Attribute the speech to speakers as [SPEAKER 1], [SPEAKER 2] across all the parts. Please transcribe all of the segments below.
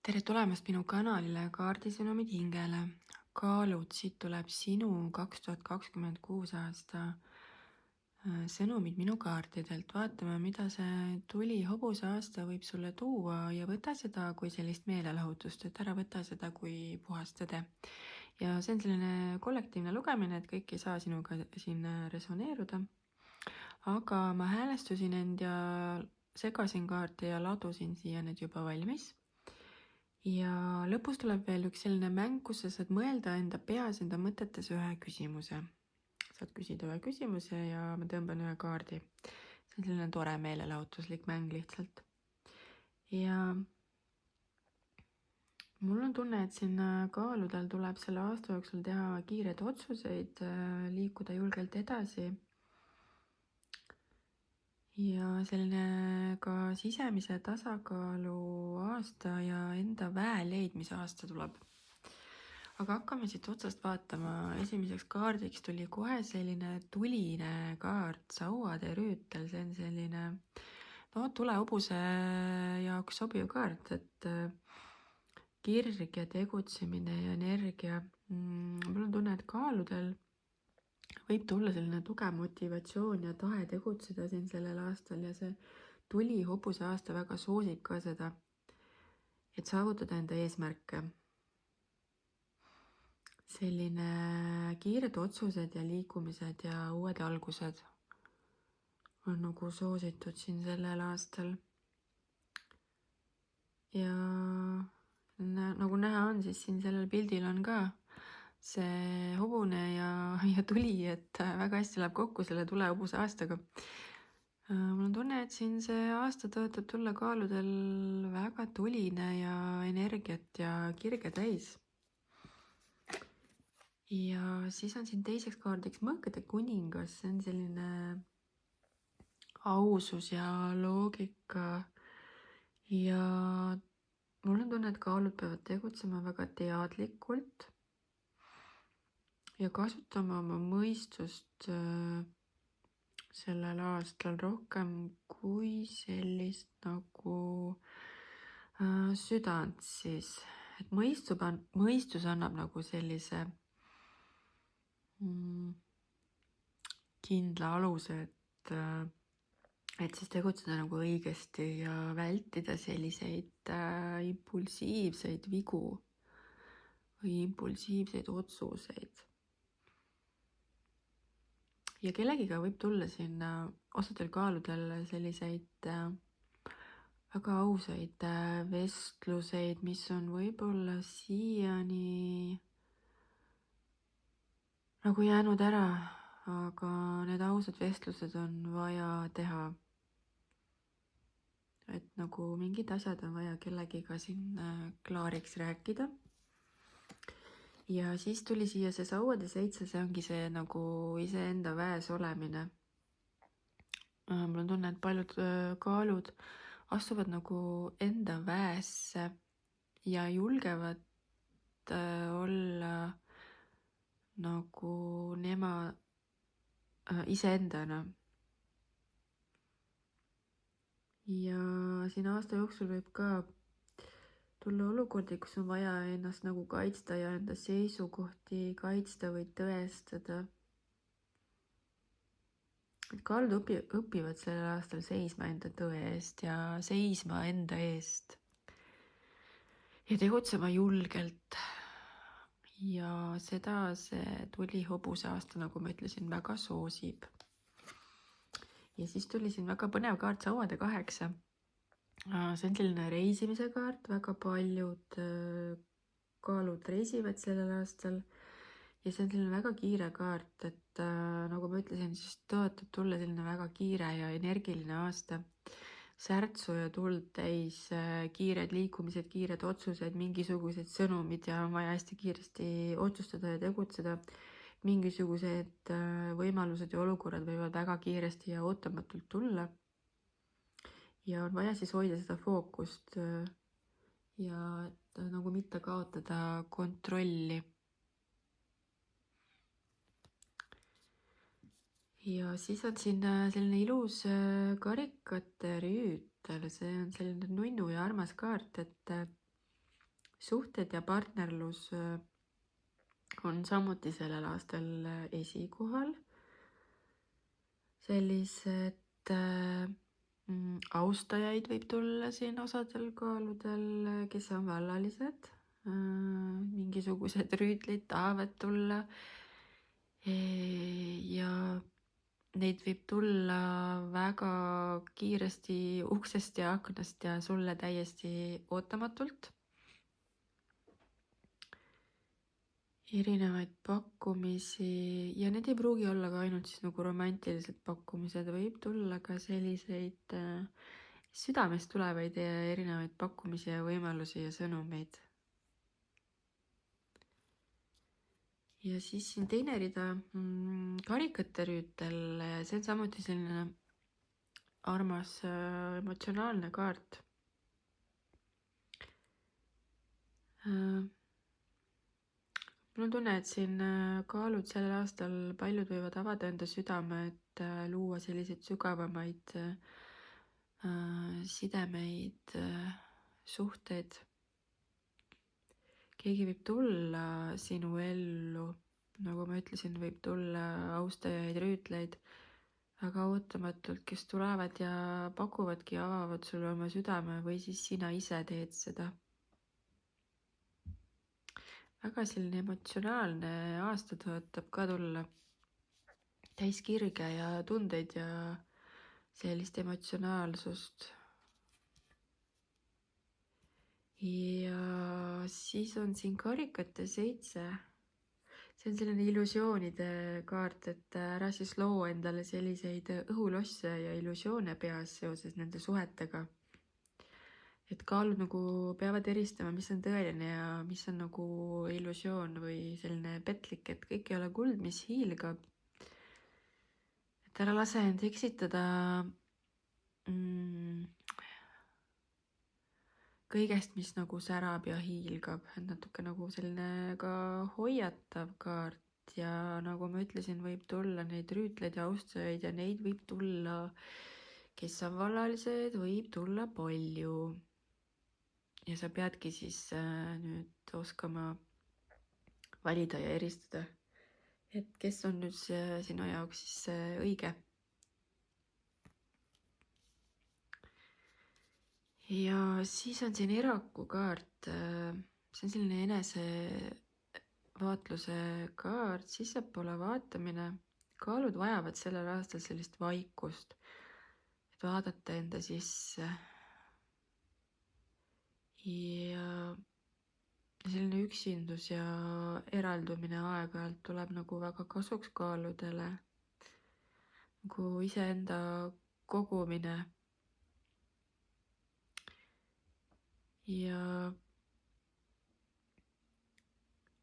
[SPEAKER 1] tere tulemast minu kanalile Kaardisõnumid hingele. Kaalud, siit tuleb sinu 2026 aasta sõnumid minu kaartidelt. Vaatame, mida see tuli hobuse aasta võib sulle tuua ja võta seda kui sellist meelelahutust, et ära võta seda kui puhast tõde. Ja see on selline kollektiivne lugemine, et kõik ei saa sinuga siin resoneeruda. Aga ma häälestusin end ja segasin kaarte ja ladusin siia need juba valmis. Ja lõpus tuleb veel üks selline mäng, kus sa saad mõelda enda peas, enda mõtetes ühe küsimuse. Saad küsida ühe küsimuse ja ma tõmban ühe kaardi. See on selline tore meelelahutuslik mäng lihtsalt. Ja mul on tunne, et siin kaaludel tuleb selle aasta jooksul teha kiired otsuseid, liikuda julgelt edasi. Ja selline ka sisemise tasakaalu aasta ja enda väe leidmise aasta tuleb. Aga hakkame siit otsast vaatama. Esimeseks kaardiks tuli kohe selline tuline kaart, sauade rüütel. See on selline tulehobuse jaoks sobiv kaart, et kirg ja tegutsemine ja energia. Mul on tunne, et kaaludel võib tulla selline tugev motivatsioon ja tahe tegutseda siin sellel aastal ja see tuli hobuse aasta väga soosib ka seda, et saavutada enda eesmärke. Selline kiired otsused ja liikumised ja uued algused on nagu soositud siin sellel aastal. Ja nagu näha on, siis siin sellel pildil on ka see hobune ja tuli, et väga hästi läheb kokku selle tulehobuse aastaga. Mul on tunne, et siin see aasta tõotab tulla kaaludel väga tuline ja energiat ja kirge täis. Ja siis on siin teiseks kaardiks mõõkade kuningas. See on selline ausus ja loogika. Ja mul on tunne, et kaalud peavad tegutsema väga teadlikult ja kasutama oma mõistust sellel aastal rohkem kui sellist nagu südant siis. Et mõistus annab nagu sellise kindla aluse, et siis tegutseda nagu õigesti ja vältida selliseid impulsiivseid vigu või impulsiivseid otsuseid. Ja kellegiga võib tulla siin osadel kaaludel selliseid väga ausaid vestluseid, mis on võib-olla siiani nagu jäänud ära, aga need ausad vestlused on vaja teha. Et nagu mingid asjad on vaja kellegiga siin klaariks rääkida. Ja siis tuli siia see sauade 7, see ongi see nagu iseenda väes olemine. Mul on tunne, et paljud kaalud astuvad nagu enda väesse ja julgevad olla nagu iseendana. Ja siin aasta jooksul võib ka tulla olukordi, kus on vaja ennast nagu kaitsta ja enda seisukohti kaitsta või tõestada. Kaalud õpivad sellel aastal seisma enda tõe eest ja seisma enda eest ja tegutsema julgelt. Ja seda see tuli hobuse aasta, nagu ma ütlesin, väga soosib. Ja siis tuli siin väga põnev kaart, sauade 8. See on selline reisimise kaart, väga paljud kaalud reisivad sellel aastal ja see on selline väga kiire kaart, et nagu ma ütlesin, siis tõotab tulla selline väga kiire ja energiline aasta. Särtsu ja tuld täis, kiired liikumised, kiired otsused, mingisugused sõnumid ja on vaja hästi kiiresti otsustada ja tegutseda. Mingisugused võimalused ja olukorrad võivad väga kiiresti ja ootamatult tulla. Ja on vaja siis hoida seda fookust ja nagu mitte kaotada kontrolli. Ja siis on siin selline ilus karikate rüütel, see on selline nunnu ja armas kaart, et suhted ja partnerlus on samuti sellel aastal esikohal. Sellised austajaid võib tulla siin osadel kaaludel, kes on vallalised. Mingisugused rüütlid tahavad tulla ja neid võib tulla väga kiiresti uksest ja aknast ja sulle täiesti ootamatult. Erinevaid pakkumisi ja need ei pruugi olla ka ainult siis nagu romantilised pakkumised, võib tulla ka selliseid südamest tulevaid erinevaid pakkumisi ja võimalusi ja sõnumeid. Ja siis siin teine rida, karikate rüütel, see on samuti selline armas emotsionaalne kaart. Mul on tunne, et siin kaalud sellel aastal paljud võivad avada enda südame, et luua selliseid sügavamaid sidemeid, suhteid. Keegi võib tulla sinu ellu, nagu ma ütlesin, võib tulla austajaid, rüütleid väga ootamatult, kes tulevad ja pakuvadki, avavad sulle oma südame või siis sina ise teed seda. Väga selline emotsionaalne aasta tõotab ka tulla, täis kirge ja tundeid ja sellist emotsionaalsust. Ja siis on siin karikate 7. See on selline illusioonide kaart, et ära siis loo endale selliseid õhulosse ja illusioone peas seoses nende suhetega. Et kaalud nagu peavad eristama, mis on tõeline ja mis on nagu illusioon või selline petlik, et kõik ei ole kuld, mis hiilgab. Et ära lase end eksitada kõigest, mis nagu särab ja hiilgab, et natuke nagu selline ka hoiatav kaart ja nagu ma ütlesin, võib tulla neid rüütleid ja austajaid ja neid võib tulla, kes on vallalised, võib tulla palju. Ja sa peadki siis nüüd oskama valida ja eristada, et kes on nüüd sinu jaoks siis õige. Ja siis on siin eraku kaart, see on selline enesevaatluse kaart, sissepoole vaatamine. Kaalud vajavad sellel aastal sellist vaikust, et vaadata enda sisse. Ja selline üksindus ja eraldumine aeg-ajalt tuleb nagu väga kasuks kaaludele, nagu iseenda kogumine.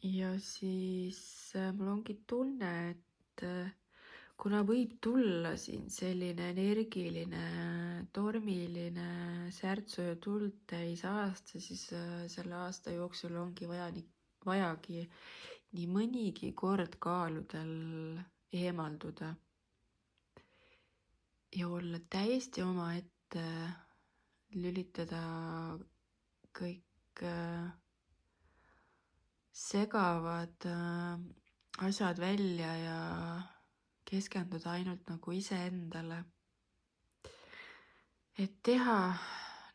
[SPEAKER 1] Ja siis mul ongi tunne, et kuna võib tulla siin selline energiline, tormiline, särtsu ja tuld täis aasta, siis selle aasta jooksul ongi vajagi nii mõnigi kord kaaludel eemalduda ja olla täiesti omaette, lülitada kõik segavad asjad välja ja keskenduda ainult nagu iseendale. Et teha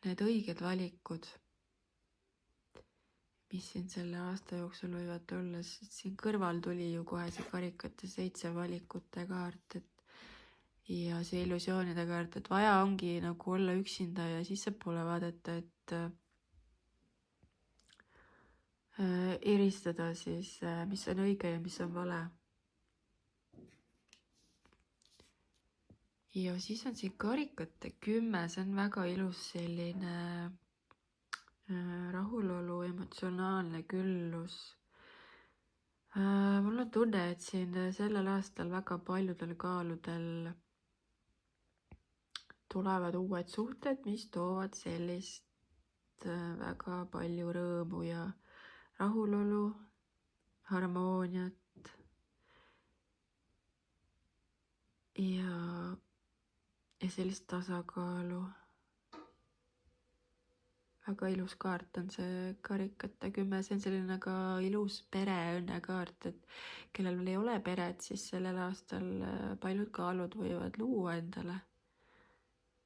[SPEAKER 1] need õiged valikud, mis siin selle aasta jooksul võivad tulla, sest siin kõrval tuli ju kohe see karikate 7 valikute kaart, ja see illusioonide kaart, et vaja ongi nagu olla üksinda ja sissepoole vaadata, et eristada siis, mis on õige ja mis on vale. Ja siis on siin karikate 10, see on väga ilus selline rahulolu, emotsionaalne küllus. Mul on tunne, et siin sellel aastal väga paljudel kaaludel tulevad uued suhted, mis toovad sellist väga palju rõõmu ja rahulolu, harmooniat ja sellist tasakaalu. väga ilus kaart on see karikate 10, see on selline ka ilus pereõnnekaart, et kellel veel ei ole peret, siis sellel aastal paljud kaalud võivad luua endale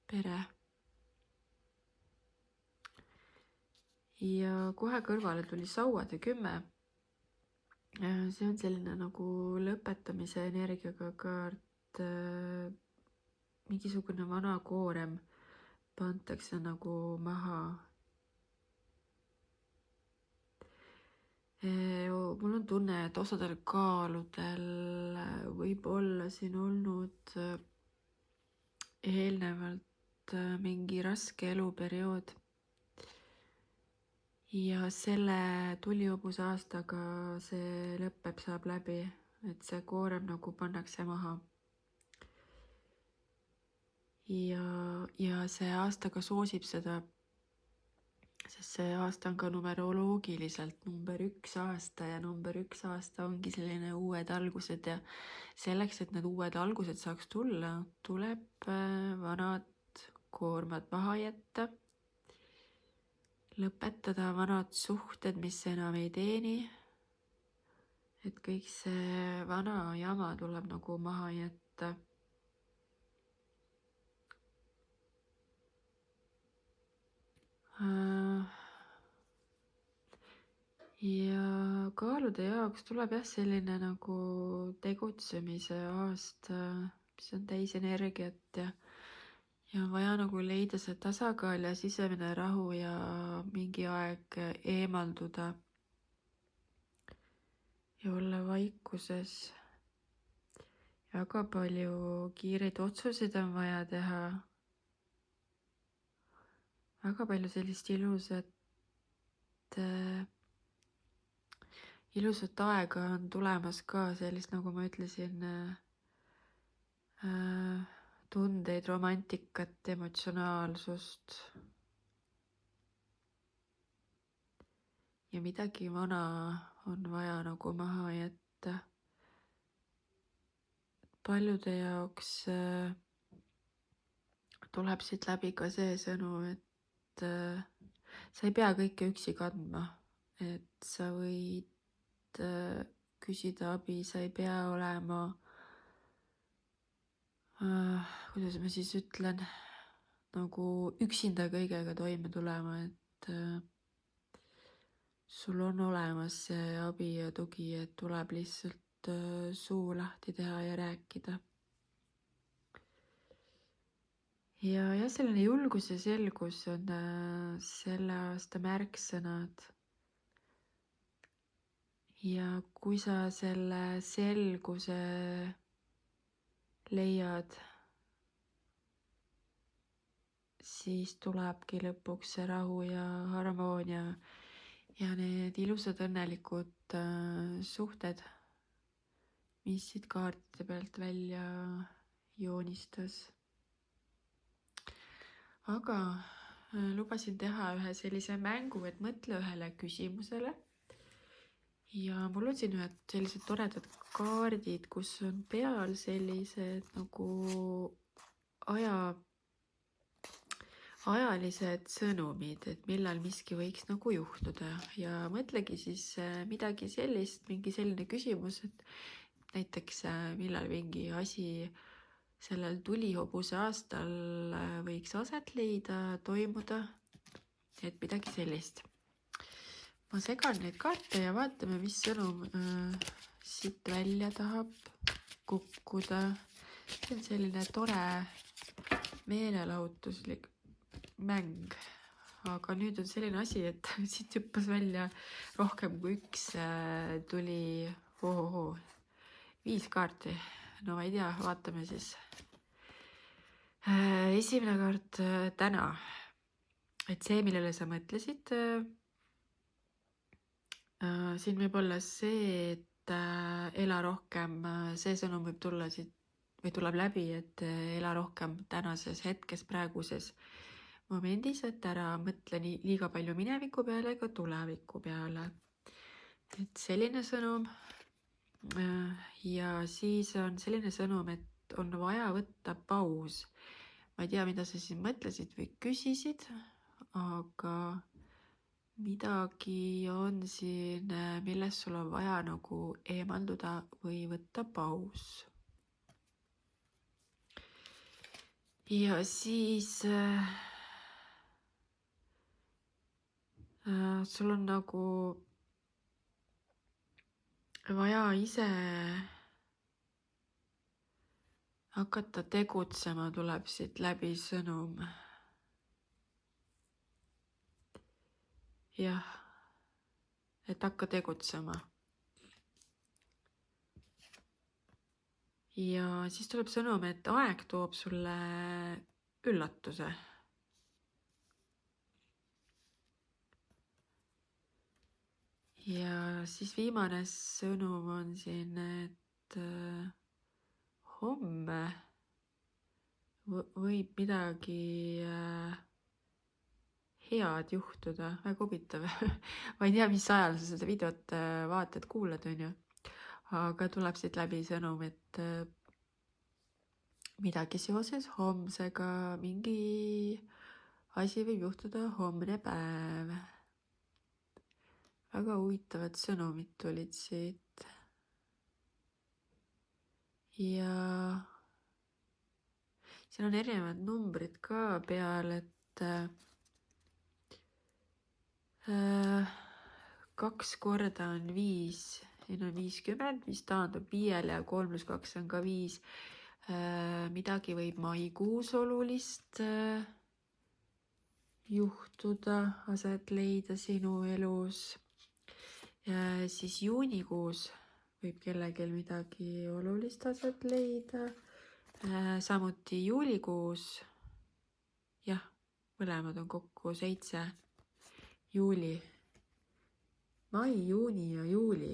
[SPEAKER 1] pere. Ja kohe kõrvale tuli sauade 10. See on selline nagu lõpetamise energiaga kaart, mingisugune vana koorem pantakse nagu maha. Mul on tunne, et osadel kaaludel võib olla siin olnud eelnevalt mingi raske eluperiood. Ja selle tulihobuse aastaga see lõpeb, saab läbi, et see koorem nagu pannakse maha. Ja see aastaga soosib seda, sest see aasta on ka numeroloogiliselt number 1 aasta ja number 1 aasta ongi selline uued algused ja selleks, et need uued algused saaks tulla, tuleb vanad koormad maha jätta, lõpetada vanad suhted, mis enam ei teeni, et kõik see vana jama tuleb nagu maha jätta. Ja kaalude jaoks tuleb jah selline nagu tegutsemise aasta, mis on täis energiat ja on vaja nagu leida see tasakaal ja sisemine rahu ja mingi aeg eemalduda ja olla vaikuses. Väga palju kiireid otsuseid on vaja teha. Väga palju sellist ilusat aega on tulemas ka, sellist, nagu ma ütlesin, tundeid, romantikat, emotsionaalsust. Ja midagi vana on vaja nagu maha jätta. Paljude jaoks tuleb siit läbi ka see sõnum, et sa ei pea kõike üksi kandma, et sa võid küsida abi, sa ei pea olema, kuidas ma siis ütlen, nagu üksinda kõigega toime tulema, et sul on olemas see abi ja tugi, et tuleb lihtsalt suu lahti teha ja rääkida. Ja selline julgus ja selgus on selle aasta märksõnad. Ja kui sa selle selguse leiad, siis tulebki lõpuks see rahu ja harmoonia ja need ilusad õnnelikud suhted, mis siit kaartide pealt välja joonistas. Aga lubasin teha ühe sellise mängu, et mõtle ühele küsimusele. Ja mul on siin ühed sellised toredad kaardid, kus on peal sellised nagu ajalised sõnumid, et millal miski võiks nagu juhtuda. Ja mõtlegi siis midagi sellist, mingi selline küsimus, et näiteks millal mingi asi sellel tulihobuse aastal võiks aset leida, toimuda, et midagi sellist. Ma segan neid kaarte ja vaatame, mis sõnum siit välja tahab kukkuda. See on selline tore meelelahutuslik mäng. Aga nüüd on selline asi, et siit hüppas välja rohkem kui üks, tuli 5 kaarti. No ma ei tea, vaatame siis. Esimene kaart täna. Et see, millele sa mõtlesid, siin võib olla see, et ela rohkem, see sõnum võib tulla siit või tuleb läbi, et ela rohkem tänases hetkes, praeguses momendis, et ära mõtle liiga palju mineviku peale ega tuleviku peale. Et selline sõnum. Ja siis on selline sõnum, et on vaja võtta paus. Ma ei tea, mida sa siin mõtlesid või küsisid, aga midagi on siin, millest sul on vaja nagu eemalduda või võtta paus. ja siis sul on nagu vaja ise hakata tegutsema, tuleb siit läbi sõnum. jah, et hakka tegutsema. ja siis tuleb sõnum, et aeg toob sulle üllatuse. ja siis viimane sõnum on siin, et homme võib midagi head juhtuda, väga huvitav. ma ei tea, mis ajal sa seda videot vaatad, kuulad, onju, aga tuleb siit läbi sõnum, et midagi seoses homsega, mingi asi võib juhtuda homne päev. väga huvitavad sõnumid tulid siit. ja siin on erinevad numbrid ka peal, et 2 korda on 5, siin on 50, mis taandub 5-le ja 3 + 2 on ka 5. midagi võib maikuus olulist juhtuda, aset leida sinu elus. siis juunikuus võib kellelgi midagi olulist aset leida. samuti juulikuus, jah, mõlemad on kokku 7. juuli, mai, juuni ja juuli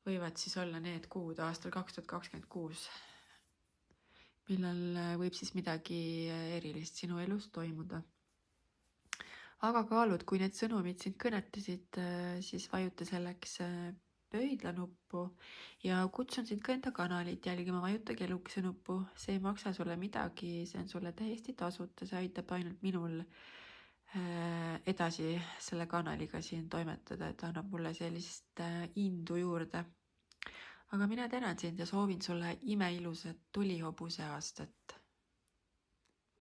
[SPEAKER 1] võivad siis olla need kuud aastal 2026, millal võib siis midagi erilist sinu elus toimuda. aga kaalud, kui need sõnumid sind kõnetasid, siis vajuta selleks pöidlanuppu ja kutsun sind ka enda kanalit jälgima, vajuta kellukese nuppu, see ei maksa sulle midagi, see on sulle täiesti tasuta, see aitab ainult minul edasi selle kanaliga siin toimetada, et annab mulle sellist indu juurde. aga mina tänan sind ja soovin sulle imeilusat tulihobuse aastat.